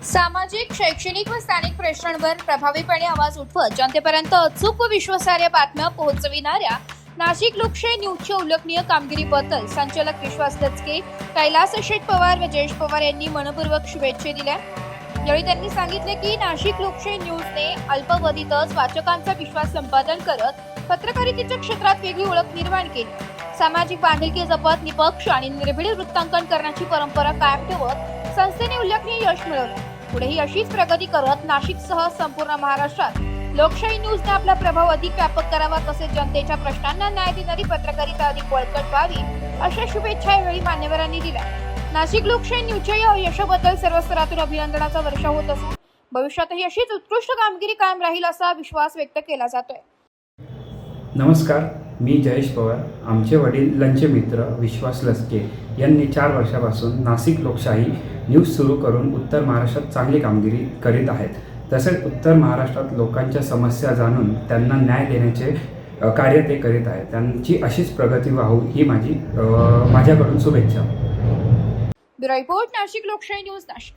सामाजिक, शैक्षणिक व स्थानिक प्रश्नांवर प्रभावीपणे आवाज उठवत जनतेपर्यंत अचूक व विश्वासार्ह बातम्या पोहोचविणाऱ्या नाशिक लोकशाही न्यूजच्या उल्लेखनीय कामगिरीबद्दल संचालक विश्वास लचके, कैलास शेठ पवार व जयेश पवार यांनी मनपूर्वक शुभेच्छा दिल्या। यावेळी त्यांनी सांगितले की नाशिक लोकशाही न्यूजने अल्पावधीतच वाचकांचा विश्वास संपादन करत पत्रकारितेच्या क्षेत्रात वेगळी ओळख निर्माण केली। सामाजिक बांधिलकी जपत निपक्ष आणि निर्भीड वृत्तांकन करण्याची परंपरा कायम ठेवत संस्थेने उल्लेखनीय यश मिळवले। पुढेही अशीच प्रगती करत नाशिकसह संपूर्ण महाराष्ट्रात लोकशाही न्यूजने आपला प्रभाव अधिक व्यापक करावा, तसेच जनतेच्या प्रश्नांना न्याय देणारी पत्रकारिता अधिक बळकट व्हावी, अशा शुभेच्छा यावेळी मान्यवरांनी दिल्या। नाशिक लोकशाही न्यूजच्या या यशाबद्दल सर्व स्तरातून अभिनंदनाचा वर्षाव होत असून भविष्यातही अशीच उत्कृष्ट कामगिरी कायम राहील असा विश्वास व्यक्त केला जातोय। नमस्कार, मी जयेश पवार। आमचे वडील लंचे मित्र विश्वास लचके यांनी 4 वर्षापासून नाशिक लोकशाही न्यूज सुरू करून उत्तर महाराष्ट्रात चांगली कामगिरी करीत आहेत। तसेच उत्तर महाराष्ट्रात लोकांच्या समस्या जाणून त्यांना न्याय देण्याचे कार्य ते करीत आहेत। त्यांची अशीच प्रगती व्हावी ही माझ्याकडून शुभेच्छा। ब्युरो रिपोर्ट, नाशिक लोकशाही न्यूज, नाशिक।